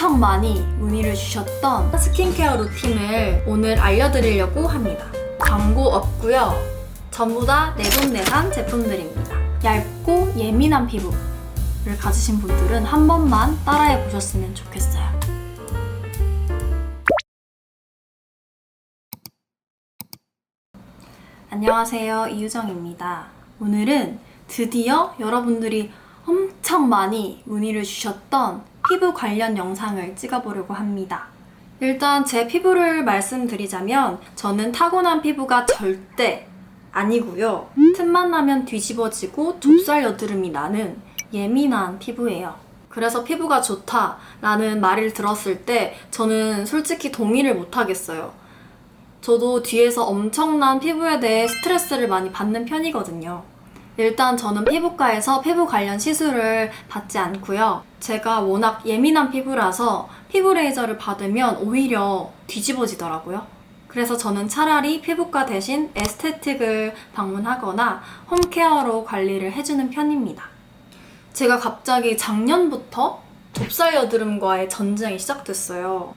엄청 많이 문의를 주셨던 스킨케어 루틴을 오늘 알려드리려고 합니다. 광고 없고요. 전부 다 내돈내산 제품들입니다. 얇고 예민한 피부를 가지신 분들은 한 번만 따라해 보셨으면 좋겠어요. 안녕하세요, 이유정입니다. 오늘은 드디어 여러분들이 엄청 많이 문의를 주셨던 피부 관련 영상을 찍어보려고 합니다. 일단 제 피부를 말씀드리자면 저는 타고난 피부가 절대 아니고요. 틈만 나면 뒤집어지고 좁쌀 여드름이 나는 예민한 피부예요. 그래서 피부가 좋다라는 말을 들었을 때 저는 솔직히 동의를 못하겠어요. 저도 뒤에서 엄청난 피부에 대해 스트레스를 많이 받는 편이거든요. 일단 저는 피부과에서 피부 관련 시술을 받지 않고요. 제가 워낙 예민한 피부라서 피부 레이저를 받으면 오히려 뒤집어지더라고요. 그래서 저는 차라리 피부과 대신 에스테틱을 방문하거나 홈케어로 관리를 해주는 편입니다. 제가 갑자기 작년부터 좁쌀 여드름과의 전쟁이 시작됐어요.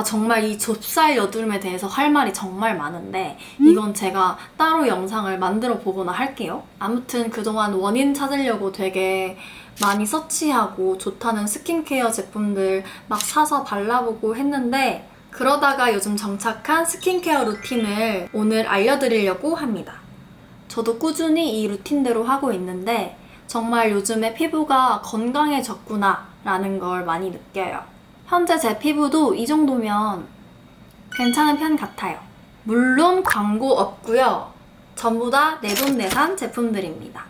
정말 이 좁쌀 여드름에 대해서 할 말이 정말 많은데 이건 제가 따로 영상을 만들어 보거나 할게요. 아무튼 그동안 원인 찾으려고 되게 많이 서치하고 좋다는 스킨케어 제품들 막 사서 발라보고 했는데 그러다가 요즘 정착한 스킨케어 루틴을 오늘 알려드리려고 합니다. 저도 꾸준히 이 루틴대로 하고 있는데 정말 요즘에 피부가 건강해졌구나 라는 걸 많이 느껴요. 현재 제 피부도 이 정도면 괜찮은 편 같아요. 물론 광고 없고요. 전부 다 내돈내산 제품들입니다.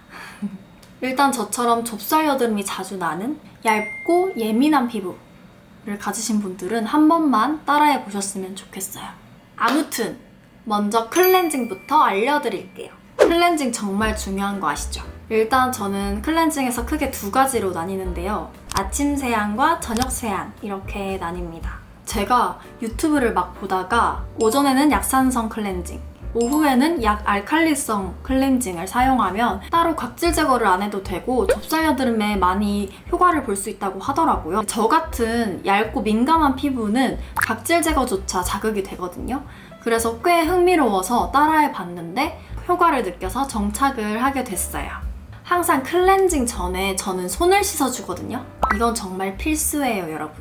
일단 저처럼 좁쌀 여드름이 자주 나는 얇고 예민한 피부를 가지신 분들은 한 번만 따라해 보셨으면 좋겠어요. 아무튼 먼저 클렌징부터 알려드릴게요. 클렌징 정말 중요한 거 아시죠? 일단 저는 클렌징에서 크게 두 가지로 나뉘는데요. 아침 세안과 저녁 세안 이렇게 나뉩니다. 제가 유튜브를 막 보다가 오전에는 약산성 클렌징, 오후에는 약 알칼리성 클렌징을 사용하면 따로 각질 제거를 안 해도 되고 좁쌀 여드름에 많이 효과를 볼 수 있다고 하더라고요. 저 같은 얇고 민감한 피부는 각질 제거조차 자극이 되거든요. 그래서 꽤 흥미로워서 따라해 봤는데 효과를 느껴서 정착을 하게 됐어요. 항상 클렌징 전에 저는 손을 씻어주거든요. 이건 정말 필수예요, 여러분.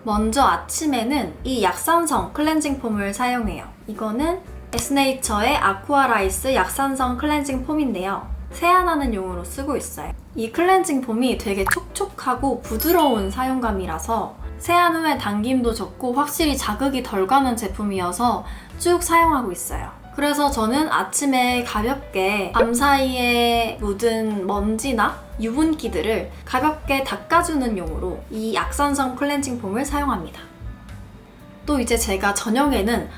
먼저 아침에는 이 약산성 클렌징 폼을 사용해요. 이거는 에스네이처의 아쿠아라이스 약산성 클렌징 폼인데요. 세안하는 용으로 쓰고 있어요. 이 클렌징 폼이 되게 촉촉하고 부드러운 사용감이라서 세안 후에 당김도 적고 확실히 자극이 덜 가는 제품이어서 쭉 사용하고 있어요. 그래서 저는 아침에 가볍게 밤 사이에 묻은 먼지나 유분기들을 가볍게 닦아주는 용으로 이 약산성 클렌징 폼을 사용합니다. 또 이제 제가 저녁에는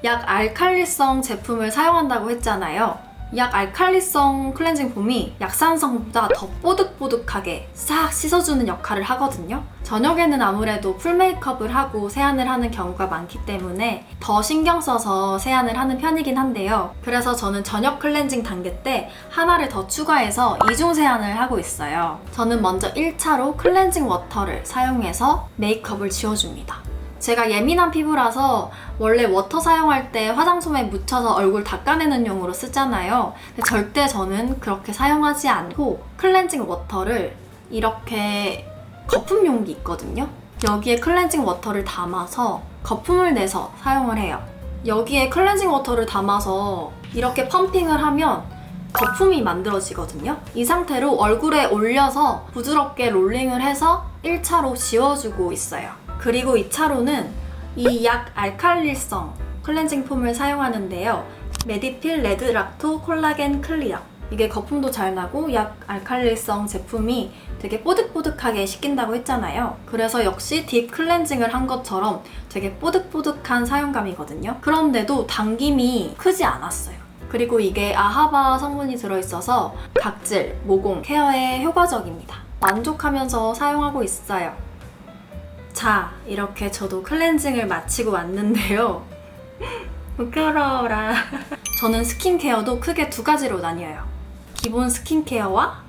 약 알칼리성 제품을 사용한다고 했잖아요. 약 알칼리성 클렌징 폼이 약산성보다 더 뽀득뽀득하게 싹 씻어주는 역할을 하거든요. 저녁에는 아무래도 풀 메이크업을 하고 세안을 하는 경우가 많기 때문에 더 신경 써서 세안을 하는 편이긴 한데요. 그래서 저는 저녁 클렌징 단계 때 하나를 더 추가해서 이중 세안을 하고 있어요. 저는 먼저 1차로 클렌징 워터를 사용해서 메이크업을 지워줍니다. 제가 예민한 피부라서 원래 워터 사용할 때 화장솜에 묻혀서 얼굴 닦아내는 용으로 쓰잖아요. 근데 절대 저는 그렇게 사용하지 않고 클렌징 워터를 이렇게 거품 용기 있거든요. 여기에 클렌징 워터를 담아서 거품을 내서 사용을 해요. 여기에 클렌징 워터를 담아서 이렇게 펌핑을 하면 거품이 만들어지거든요. 이 상태로 얼굴에 올려서 부드럽게 롤링을 해서 1차로 지워주고 있어요. 그리고 2차로는 이 약 알칼리성 클렌징 폼을 사용하는데요. 메디필 레드락토 콜라겐 클리어. 이게 거품도 잘 나고 약 알칼리성 제품이 되게 뽀득뽀득하게 씻긴다고 했잖아요. 그래서 역시 딥 클렌징을 한 것처럼 되게 뽀득뽀득한 사용감이거든요. 그런데도 당김이 크지 않았어요. 그리고 이게 아하바 성분이 들어있어서 각질, 모공 케어에 효과적입니다. 만족하면서 사용하고 있어요. 자, 이렇게 저도 클렌징을 마치고 왔는데요. 부끄러워라. 저는 스킨케어도 크게 두 가지로 나뉘어요. 기본 스킨케어와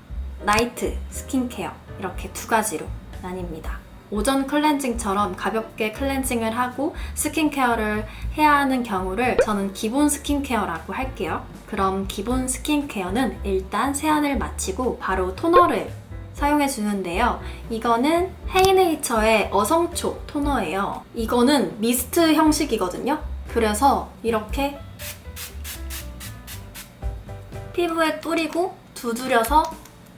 나이트 스킨케어 이렇게 두 가지로 나뉩니다. 오전 클렌징처럼 가볍게 클렌징을 하고 스킨케어를 해야 하는 경우를 저는 기본 스킨케어라고 할게요. 그럼 기본 스킨케어는 일단 세안을 마치고 바로 토너를 사용해 주는데요. 이거는 헤이네이처의 어성초 토너예요. 이거는 미스트 형식이거든요. 그래서 이렇게 피부에 뿌리고 두드려서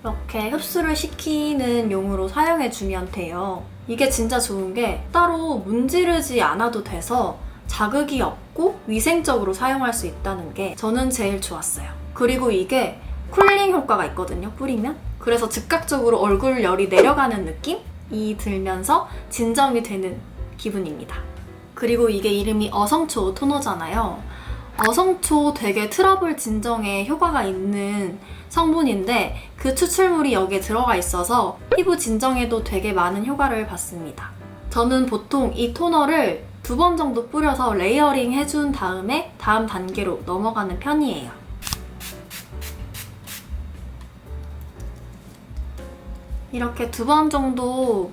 이렇게 흡수를 시키는 용으로 사용해 주면 돼요. 이게 진짜 좋은 게 따로 문지르지 않아도 돼서 자극이 없고 위생적으로 사용할 수 있다는 게 저는 제일 좋았어요. 그리고 이게 쿨링 효과가 있거든요, 뿌리면. 그래서 즉각적으로 얼굴 열이 내려가는 느낌이 들면서 진정이 되는 기분입니다. 그리고 이게 이름이 어성초 토너잖아요. 어성초 되게 트러블 진정에 효과가 있는 성분인데 그 추출물이 여기에 들어가 있어서 피부 진정에도 되게 많은 효과를 받습니다. 저는 보통 이 토너를 2번 정도 뿌려서 레이어링 해준 다음에 다음 단계로 넘어가는 편이에요. 이렇게 2번 정도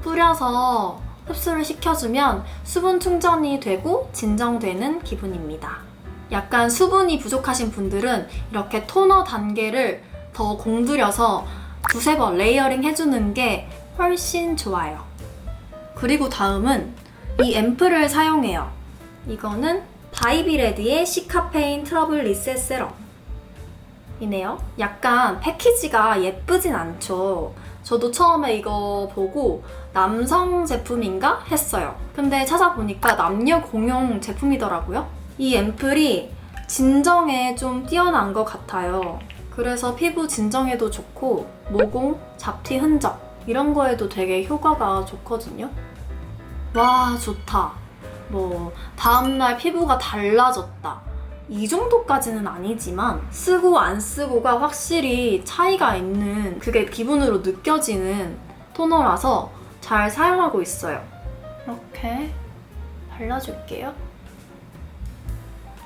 뿌려서 흡수를 시켜주면 수분 충전이 되고 진정되는 기분입니다. 약간 수분이 부족하신 분들은 이렇게 토너 단계를 더 공들여서 2~3번 레이어링 해주는 게 훨씬 좋아요. 그리고 다음은 이 앰플을 사용해요. 이거는 바이비레디의 시카페인 트러블 리셋 세럼이네요. 약간 패키지가 예쁘진 않죠. 저도 처음에 이거 보고 남성 제품인가 했어요. 근데 찾아보니까 남녀 공용 제품이더라고요. 이 앰플이 진정에 좀 뛰어난 것 같아요. 그래서 피부 진정에도 좋고 모공, 잡티 흔적 이런 거에도 되게 효과가 좋거든요. 와, 좋다. 뭐 다음날 피부가 달라졌다. 이 정도까지는 아니지만 쓰고 안 쓰고가 확실히 차이가 있는, 그게 기분으로 느껴지는 토너라서 잘 사용하고 있어요. 이렇게 발라줄게요.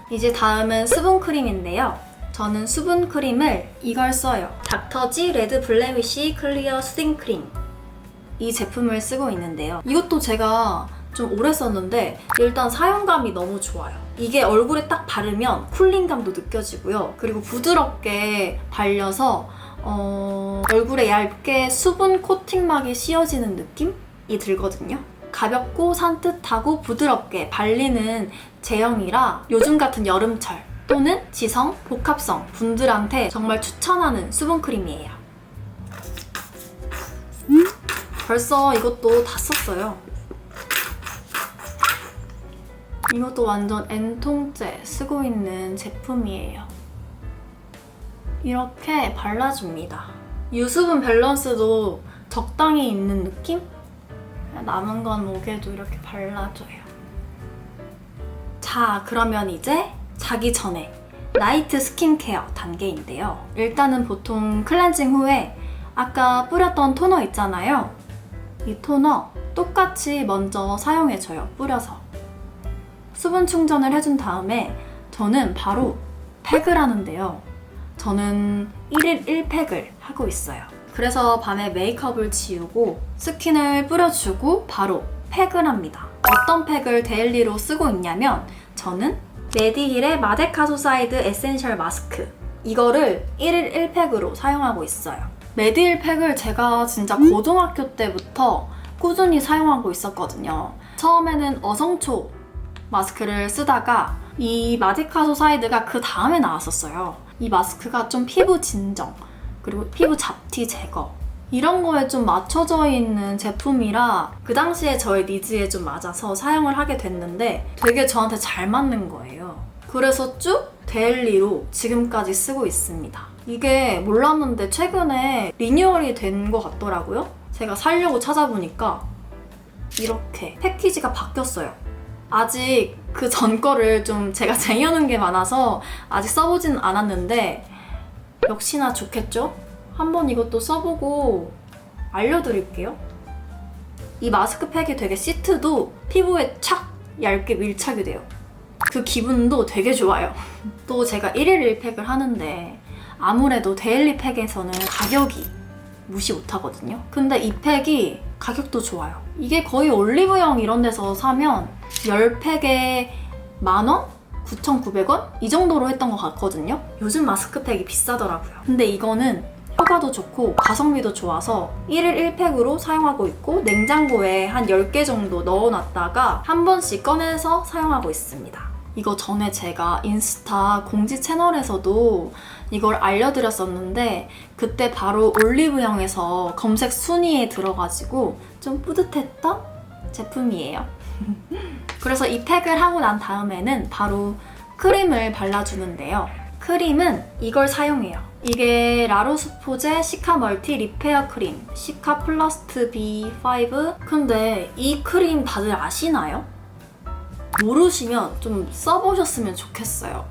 이제 다음은 수분크림인데요. 저는 수분크림을 이걸 써요. 닥터지 레드 블레미쉬 클리어 수딩 크림. 이 제품을 쓰고 있는데요. 이것도 제가 좀 오래 썼는데 일단 사용감이 너무 좋아요. 이게 얼굴에 딱 바르면 쿨링감도 느껴지고요. 그리고 부드럽게 발려서 얼굴에 얇게 수분 코팅막이 씌워지는 느낌이 들거든요. 가볍고 산뜻하고 부드럽게 발리는 제형이라 요즘 같은 여름철 또는 지성, 복합성 분들한테 정말 추천하는 수분크림이에요. 벌써 이것도 다 썼어요. 이것도 완전 N통째 쓰고 있는 제품이에요. 이렇게 발라줍니다. 유수분 밸런스도 적당히 있는 느낌? 남은 건 목에도 이렇게 발라줘요. 자, 그러면 이제 자기 전에 나이트 스킨케어 단계인데요. 일단은 보통 클렌징 후에 아까 뿌렸던 토너 있잖아요. 이 토너 똑같이 먼저 사용해줘요. 뿌려서. 수분 충전을 해준 다음에 저는 바로 팩을 하는데요. 저는 1일 1팩을 하고 있어요. 그래서 밤에 메이크업을 지우고 스킨을 뿌려주고 바로 팩을 합니다. 어떤 팩을 데일리로 쓰고 있냐면 저는 메디힐의 마데카소사이드 에센셜 마스크, 이거를 1일 1팩으로 사용하고 있어요. 메디힐 팩을 제가 진짜 고등학교 때부터 꾸준히 사용하고 있었거든요. 처음에는 어성초 마스크를 쓰다가 이 마데카소사이드가 그 다음에 나왔었어요. 이 마스크가 좀 피부 진정, 그리고 피부 잡티 제거 이런 거에 좀 맞춰져 있는 제품이라 그 당시에 저의 니즈에 좀 맞아서 사용을 하게 됐는데 되게 저한테 잘 맞는 거예요. 그래서 쭉 데일리로 지금까지 쓰고 있습니다. 이게 몰랐는데 최근에 리뉴얼이 된 것 같더라고요. 제가 사려고 찾아보니까 이렇게 패키지가 바뀌었어요. 아직 그 전 거를 좀 제가 쟁여놓은 게 많아서 아직 써보진 않았는데 역시나 좋겠죠? 한번 이것도 써보고 알려드릴게요. 이 마스크팩이 되게 시트도 피부에 착 얇게 밀착이 돼요. 그 기분도 되게 좋아요. 또 제가 1일 1팩을 하는데 아무래도 데일리 팩에서는 가격이 무시 못하거든요. 근데 이 팩이 가격도 좋아요. 이게 거의 올리브영 이런 데서 사면 10팩에 만원? 9,900원? 이 정도로 했던 것 같거든요. 요즘 마스크팩이 비싸더라고요. 근데 이거는 효과도 좋고 가성비도 좋아서 1일 1팩으로 사용하고 있고 냉장고에 한 10개 정도 넣어놨다가 한 번씩 꺼내서 사용하고 있습니다. 이거 전에 제가 인스타 공지 채널에서도 이걸 알려드렸었는데 그때 바로 올리브영에서 검색 순위에 들어가지고 좀 뿌듯했던 제품이에요. 그래서 이 팩을 하고 난 다음에는 바로 크림을 발라주는데요. 크림은 이걸 사용해요. 이게 라로스포제 시카 멀티 리페어 크림 시카 플러스트 B5. 근데 이 크림 다들 아시나요? 모르시면 좀 써보셨으면 좋겠어요.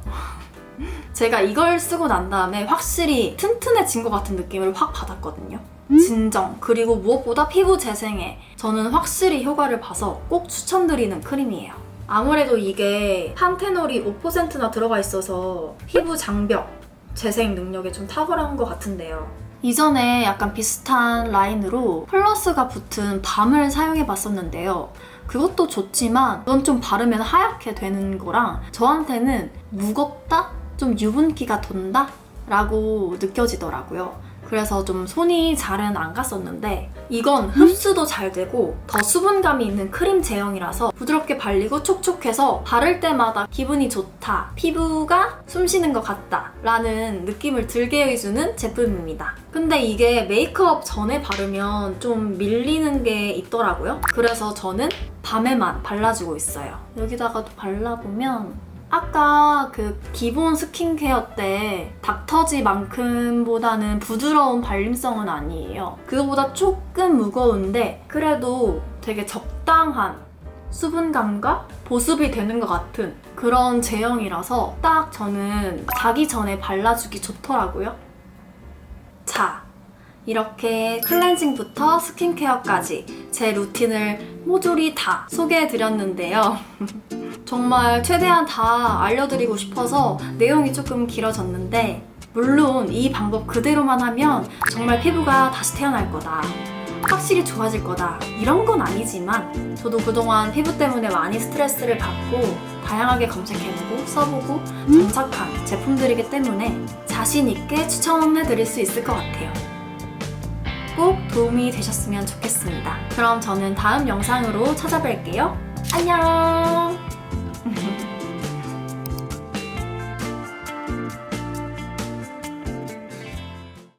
제가 이걸 쓰고 난 다음에 확실히 튼튼해진 것 같은 느낌을 확 받았거든요. 진정, 그리고 무엇보다 피부 재생에 저는 확실히 효과를 봐서 꼭 추천드리는 크림이에요. 아무래도 이게 판테놀이 5%나 들어가 있어서 피부 장벽, 재생 능력에 좀 탁월한 것 같은데요. 이전에 약간 비슷한 라인으로 플러스가 붙은 밤을 사용해봤었는데요. 그것도 좋지만 그건 좀 바르면 하얗게 되는 거랑 저한테는 무겁다? 좀 유분기가 돈다? 라고 느껴지더라고요. 그래서 좀 손이 잘은 안 갔었는데 이건 흡수도 잘 되고 더 수분감이 있는 크림 제형이라서 부드럽게 발리고 촉촉해서 바를 때마다 기분이 좋다, 피부가 숨쉬는 것 같다 라는 느낌을 들게 해주는 제품입니다. 근데 이게 메이크업 전에 바르면 좀 밀리는 게 있더라고요. 그래서 저는 밤에만 발라주고 있어요. 여기다가도 발라보면 아까 그 기본 스킨케어 때 닥터지만큼보다는 부드러운 발림성은 아니에요. 그거보다 조금 무거운데 그래도 되게 적당한 수분감과 보습이 되는 것 같은 그런 제형이라서 딱 저는 자기 전에 발라주기 좋더라고요. 자, 이렇게 클렌징부터 스킨케어까지 제 루틴을 모조리 다 소개해드렸는데요. 정말 최대한 다 알려드리고 싶어서 내용이 조금 길어졌는데 물론 이 방법 그대로만 하면 정말 피부가 다시 태어날 거다, 확실히 좋아질 거다 이런 건 아니지만 저도 그동안 피부 때문에 많이 스트레스를 받고 다양하게 검색해보고 써보고 정착한 제품들이기 때문에 자신 있게 추천해드릴 수 있을 것 같아요. 꼭 도움이 되셨으면 좋겠습니다. 그럼 저는 다음 영상으로 찾아뵐게요. 안녕!